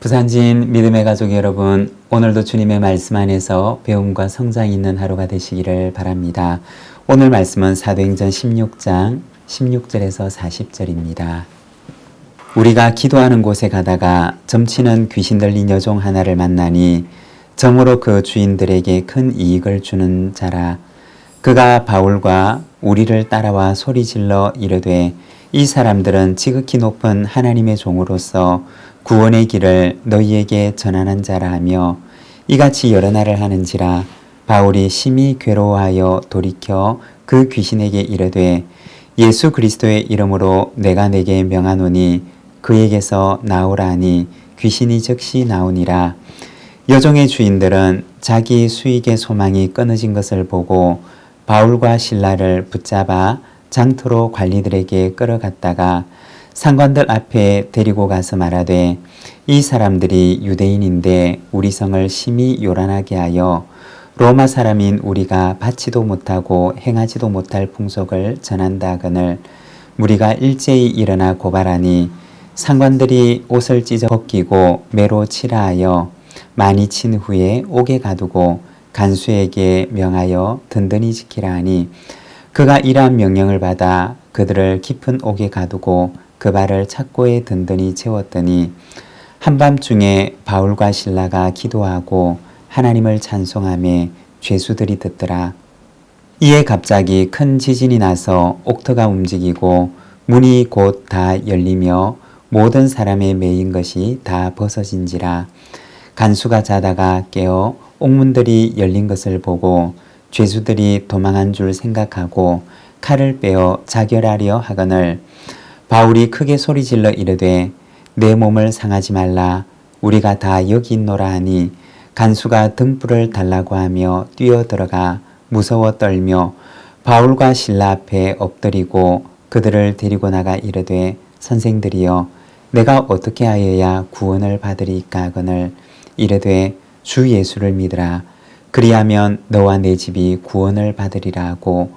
부산진 믿음의 가족 여러분, 오늘도 주님의 말씀 안에서 배움과 성장이 있는 하루가 되시기를 바랍니다. 오늘 말씀은 사도행전 16장 16절에서 40절입니다. 우리가 기도하는 곳에 가다가 점치는 귀신 들린 여종 하나를 만나니 정으로 그 주인들에게 큰 이익을 주는 자라. 그가 바울과 우리를 따라와 소리질러 이르되 이 사람들은 지극히 높은 하나님의 종으로서 구원의 길을 너희에게 전하는 자라 하며 이같이 여러 날을 하는지라. 바울이 심히 괴로워하여 돌이켜 그 귀신에게 이르되 예수 그리스도의 이름으로 내가 내게 명하노니 그에게서 나오라 하니 귀신이 즉시 나오니라. 여종의 주인들은 자기 수익의 소망이 끊어진 것을 보고 바울과 실라를 붙잡아 장터로 관리들에게 끌어갔다가 상관들 앞에 데리고 가서 말하되 이 사람들이 유대인인데 우리 성을 심히 요란하게 하여 로마 사람인 우리가 받지도 못하고 행하지도 못할 풍속을 전한다 하거늘 무리가 일제히 일어나 고발하니 상관들이 옷을 찢어 벗기고 매로 치라 하여 많이 친 후에 옥에 가두고 간수에게 명하여 든든히 지키라 하니 그가 이러한 명령을 받아 그들을 깊은 옥에 가두고 그 발을 착고에 든든히 채웠더니 한밤중에 바울과 실라가 기도하고 하나님을 찬송하며 죄수들이 듣더라. 이에 갑자기 큰 지진이 나서 옥터가 움직이고 문이 곧 다 열리며 모든 사람의 매인 것이 다 벗어진지라. 간수가 자다가 깨어 옥문들이 열린 것을 보고 죄수들이 도망한 줄 생각하고 칼을 빼어 자결하려 하거늘 바울이 크게 소리질러 이르되 내 몸을 상하지 말라. 우리가 다 여기 있노라 하니 간수가 등불을 달라고 하며 뛰어들어가 무서워 떨며 바울과 실라 앞에 엎드리고 그들을 데리고 나가 이르되 선생들이여 내가 어떻게 하여야 구원을 받으리까 하거늘 이르되 주 예수를 믿으라. 그리하면 너와 내 집이 구원을 받으리라 하고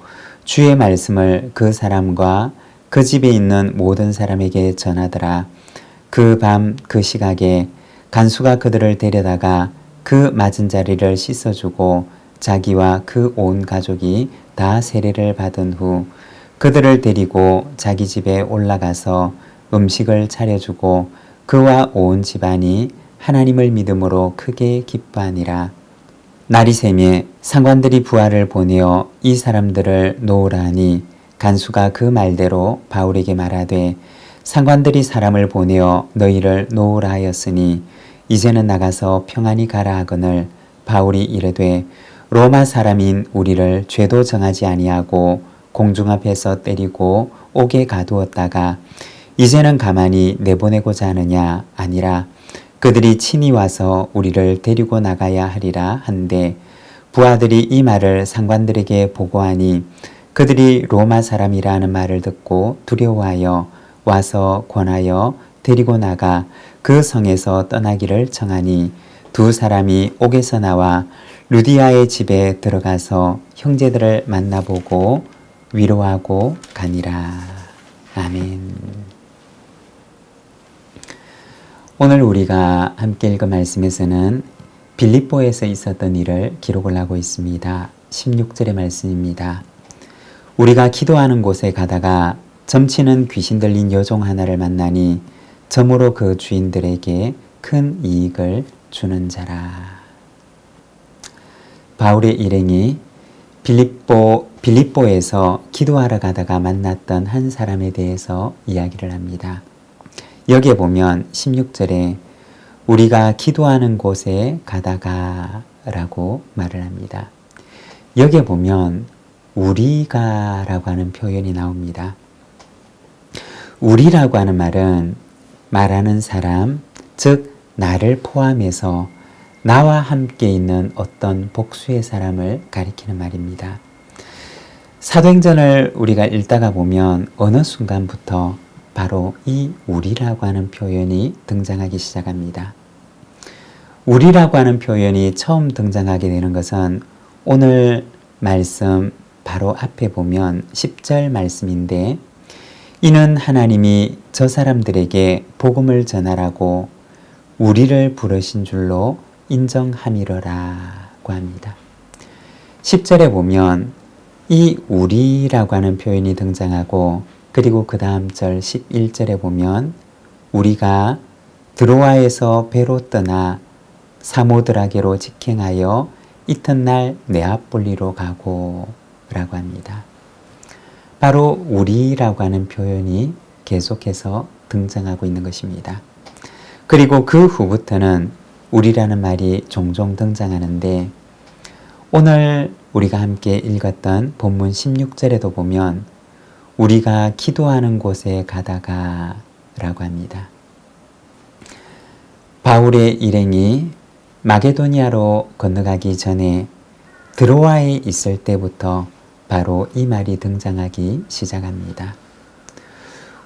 주의 말씀을 그 사람과 그 집에 있는 모든 사람에게 전하더라. 그 밤 그 시각에 간수가 그들을 데려다가 그 맞은 자리를 씻어주고 자기와 그 온 가족이 다 세례를 받은 후 그들을 데리고 자기 집에 올라가서 음식을 차려주고 그와 온 집안이 하나님을 믿음으로 크게 기뻐하니라. 날이 새매 상관들이 부하를 보내어 이 사람들을 놓으라 하니 간수가 그 말대로 바울에게 말하되 상관들이 사람을 보내어 너희를 놓으라 하였으니 이제는 나가서 평안히 가라 하거늘 바울이 이르되 로마 사람인 우리를 죄도 정하지 아니하고 공중 앞에서 때리고 옥에 가두었다가 이제는 가만히 내보내고자 하느냐 아니라 그들이 친히 와서 우리를 데리고 나가야 하리라 한데 부하들이 이 말을 상관들에게 보고하니 그들이 로마 사람이라 하는 말을 듣고 두려워하여 와서 권하여 데리고 나가 그 성에서 떠나기를 청하니 두 사람이 옥에서 나와 루디아의 집에 들어가서 형제들을 만나보고 위로하고 가니라. 아멘. 오늘 우리가 함께 읽은 말씀에서는 빌립보에서 있었던 일을 기록을 하고 있습니다. 16절의 말씀입니다. 우리가 기도하는 곳에 가다가 점치는 귀신 들린 여종 하나를 만나니 점으로 그 주인들에게 큰 이익을 주는 자라. 바울의 일행이 빌립보에서 기도하러 가다가 만났던 한 사람에 대해서 이야기를 합니다. 여기에 보면 16절에 우리가 기도하는 곳에 가다가 라고 말을 합니다. 여기에 보면 우리가 라고 하는 표현이 나옵니다. 우리라고 하는 말은 말하는 사람, 즉 나를 포함해서 나와 함께 있는 어떤 복수의 사람을 가리키는 말입니다. 사도행전을 우리가 읽다가 보면 어느 순간부터 바로 이 우리라고 하는 표현이 등장하기 시작합니다. 우리라고 하는 표현이 처음 등장하게 되는 것은 오늘 말씀 바로 앞에 보면 10절 말씀인데 이는 하나님이 저 사람들에게 복음을 전하라고 우리를 부르신 줄로 인정함이러라고 합니다. 10절에 보면 이 우리라고 하는 표현이 등장하고 그리고 그 다음 절 11절에 보면 우리가 드로아에서 배로 떠나 사모드라게로 직행하여 이튿날 네아폴리로 가고 라고 합니다. 바로 우리라고 하는 표현이 계속해서 등장하고 있는 것입니다. 그리고 그 후부터는 우리라는 말이 종종 등장하는데 오늘 우리가 함께 읽었던 본문 16절에도 보면 우리가 기도하는 곳에 가다가 라고 합니다. 바울의 일행이 마게도니아로 건너가기 전에 드로아에 있을 때부터 바로 이 말이 등장하기 시작합니다.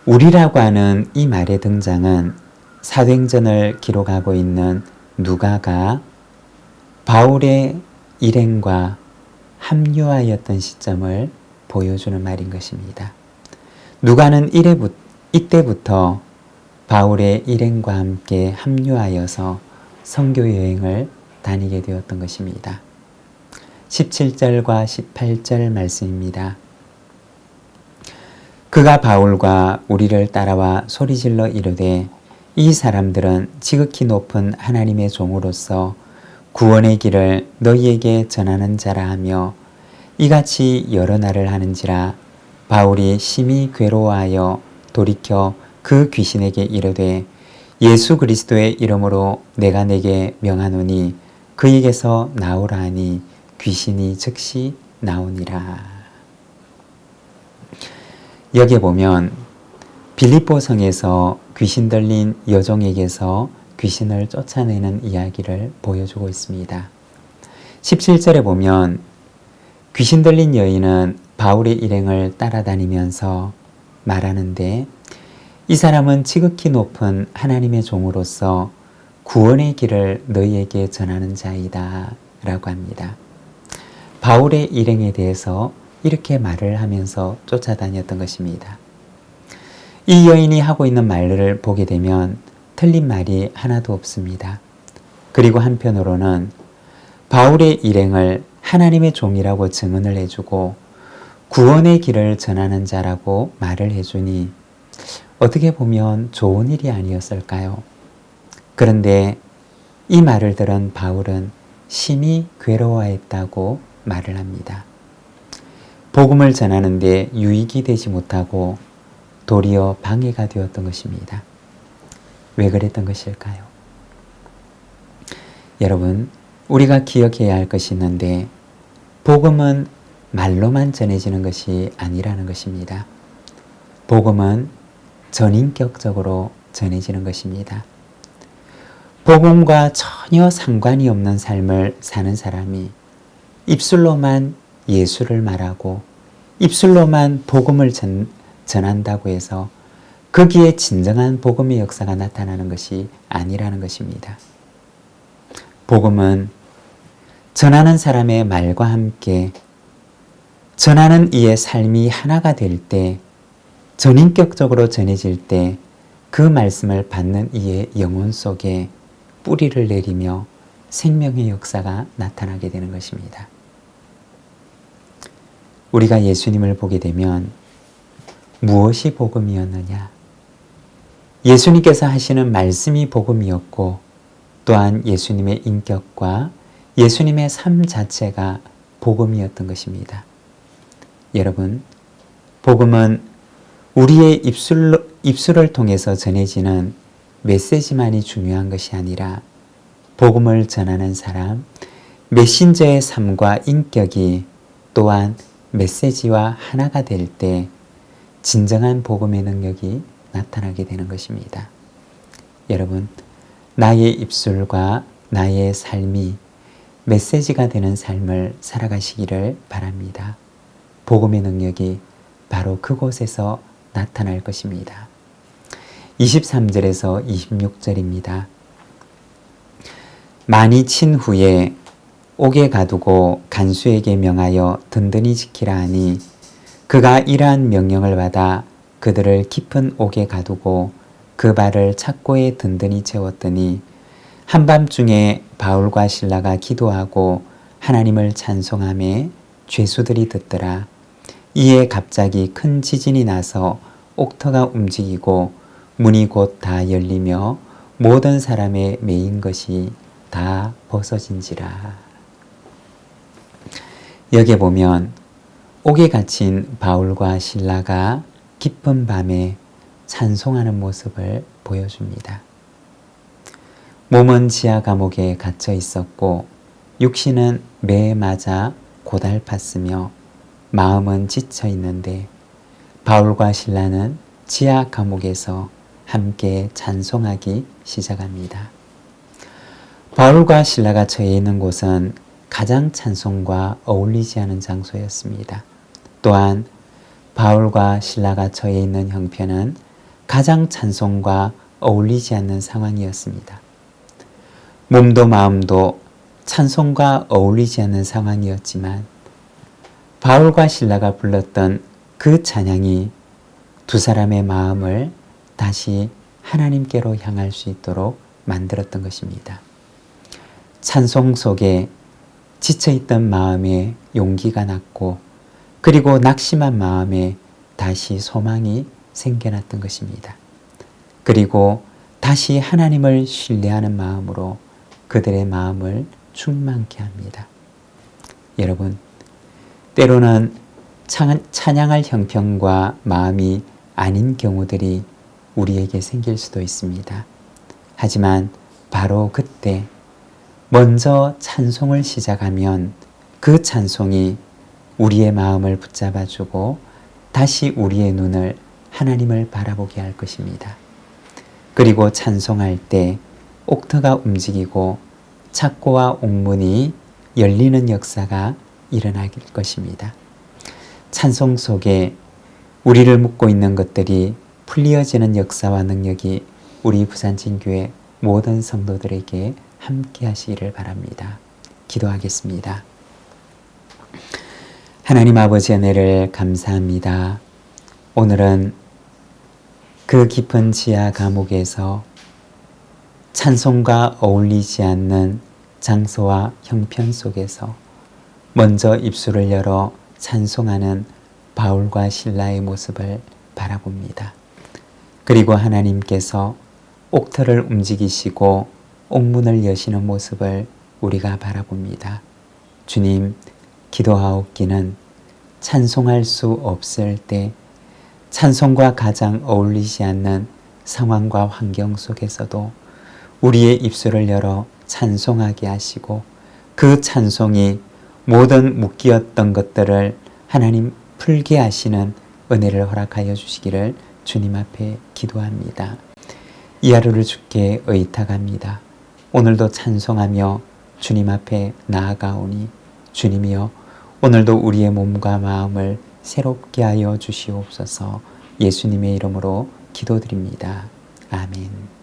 우리라고 하는 이 말의 등장은 사도행전을 기록하고 있는 누가가 바울의 일행과 합류하였던 시점을 보여주는 말인 것입니다. 누가는 이때부터 바울의 일행과 함께 합류하여서 선교 여행을 다니게 되었던 것입니다. 17절과 18절 말씀입니다. 그가 바울과 우리를 따라와 소리질러 이르되 이 사람들은 지극히 높은 하나님의 종으로서 구원의 길을 너희에게 전하는 자라 하며 이같이 여러 날을 하는지라 바울이 심히 괴로워하여 돌이켜 그 귀신에게 이르되 예수 그리스도의 이름으로 내가 내게 명하노니 그에게서 나오라 하니 귀신이 즉시 나오니라. 여기에 보면 빌립보 성에서 귀신 들린 여종에게서 귀신을 쫓아내는 이야기를 보여주고 있습니다. 17절에 보면 귀신 들린 여인은 바울의 일행을 따라다니면서 말하는데 이 사람은 지극히 높은 하나님의 종으로서 구원의 길을 너희에게 전하는 자이다 라고 합니다. 바울의 일행에 대해서 이렇게 말을 하면서 쫓아다녔던 것입니다. 이 여인이 하고 있는 말을 보게 되면 틀린 말이 하나도 없습니다. 그리고 한편으로는 바울의 일행을 하나님의 종이라고 증언을 해주고 구원의 길을 전하는 자라고 말을 해주니 어떻게 보면 좋은 일이 아니었을까요? 그런데 이 말을 들은 바울은 심히 괴로워했다고 말을 합니다. 복음을 전하는데 유익이 되지 못하고 도리어 방해가 되었던 것입니다. 왜 그랬던 것일까요? 여러분, 우리가 기억해야 할 것이 있는데 복음은 말로만 전해지는 것이 아니라는 것입니다. 복음은 전인격적으로 전해지는 것입니다. 복음과 전혀 상관이 없는 삶을 사는 사람이 입술로만 예수를 말하고 입술로만 복음을 전한다고 해서 거기에 진정한 복음의 역사가 나타나는 것이 아니라는 것입니다. 복음은 전하는 사람의 말과 함께 전하는 이의 삶이 하나가 될 때, 전인격적으로 전해질 때 그 말씀을 받는 이의 영혼 속에 뿌리를 내리며 생명의 역사가 나타나게 되는 것입니다. 우리가 예수님을 보게 되면 무엇이 복음이었느냐? 예수님께서 하시는 말씀이 복음이었고 또한 예수님의 인격과 예수님의 삶 자체가 복음이었던 것입니다. 여러분, 복음은 우리의 입술을 통해서 전해지는 메시지만이 중요한 것이 아니라 복음을 전하는 사람, 메신저의 삶과 인격이 또한 메시지와 하나가 될 때 진정한 복음의 능력이 나타나게 되는 것입니다. 여러분, 나의 입술과 나의 삶이 메시지가 되는 삶을 살아가시기를 바랍니다. 복음의 능력이 바로 그곳에서 나타날 것입니다. 23절에서 26절입니다. 많이 친 후에 옥에 가두고 간수에게 명하여 든든히 지키라 하니 그가 이러한 명령을 받아 그들을 깊은 옥에 가두고 그 발을 착고에 든든히 채웠더니 한밤중에 바울과 실라가 기도하고 하나님을 찬송하며 죄수들이 듣더라. 이에 갑자기 큰 지진이 나서 옥터가 움직이고 문이 곧 다 열리며 모든 사람의 매인 것이 다 벗어진지라. 여기에 보면 옥에 갇힌 바울과 실라가 깊은 밤에 찬송하는 모습을 보여줍니다. 몸은 지하 감옥에 갇혀 있었고 육신은 매에 맞아 고달팠으며 마음은 지쳐 있는데 바울과 실라는 지하 감옥에서 함께 찬송하기 시작합니다. 바울과 실라가 처해 있는 곳은 가장 찬송과 어울리지 않은 장소였습니다. 또한 바울과 실라가 처해 있는 형편은 가장 찬송과 어울리지 않는 상황이었습니다. 몸도 마음도 찬송과 어울리지 않는 상황이었지만 바울과 실라가 불렀던 그 찬양이 두 사람의 마음을 다시 하나님께로 향할 수 있도록 만들었던 것입니다. 찬송 속에 지쳐있던 마음에 용기가 났고 그리고 낙심한 마음에 다시 소망이 생겨났던 것입니다. 그리고 다시 하나님을 신뢰하는 마음으로 그들의 마음을 충만케 합니다. 여러분, 때로는 찬양할 형편과 마음이 아닌 경우들이 우리에게 생길 수도 있습니다. 하지만 바로 그때 먼저 찬송을 시작하면 그 찬송이 우리의 마음을 붙잡아주고 다시 우리의 눈을 하나님을 바라보게 할 것입니다. 그리고 찬송할 때 옥터가 움직이고 창고와 옥문이 열리는 역사가 일어날 것입니다. 찬송 속에 우리를 묶고 있는 것들이 풀리어지는 역사와 능력이 우리 부산진교회 모든 성도들에게 함께 하시기를 바랍니다. 기도하겠습니다. 하나님 아버지의 은혜를 감사합니다. 오늘은 그 깊은 지하 감옥에서 찬송과 어울리지 않는 장소와 형편 속에서 먼저 입술을 열어 찬송하는 바울과 실라의 모습을 바라봅니다. 그리고 하나님께서 옥터를 움직이시고 옥문을 여시는 모습을 우리가 바라봅니다. 주님, 기도하옵기는 찬송할 수 없을 때 찬송과 가장 어울리지 않는 상황과 환경 속에서도 우리의 입술을 열어 찬송하게 하시고 그 찬송이 모든 묶이었던 것들을 하나님 풀게 하시는 은혜를 허락하여 주시기를 주님 앞에 기도합니다. 이 하루를 주께 의탁합니다. 오늘도 찬송하며 주님 앞에 나아가오니 주님이여 오늘도 우리의 몸과 마음을 새롭게 하여 주시옵소서. 예수님의 이름으로 기도드립니다. 아멘.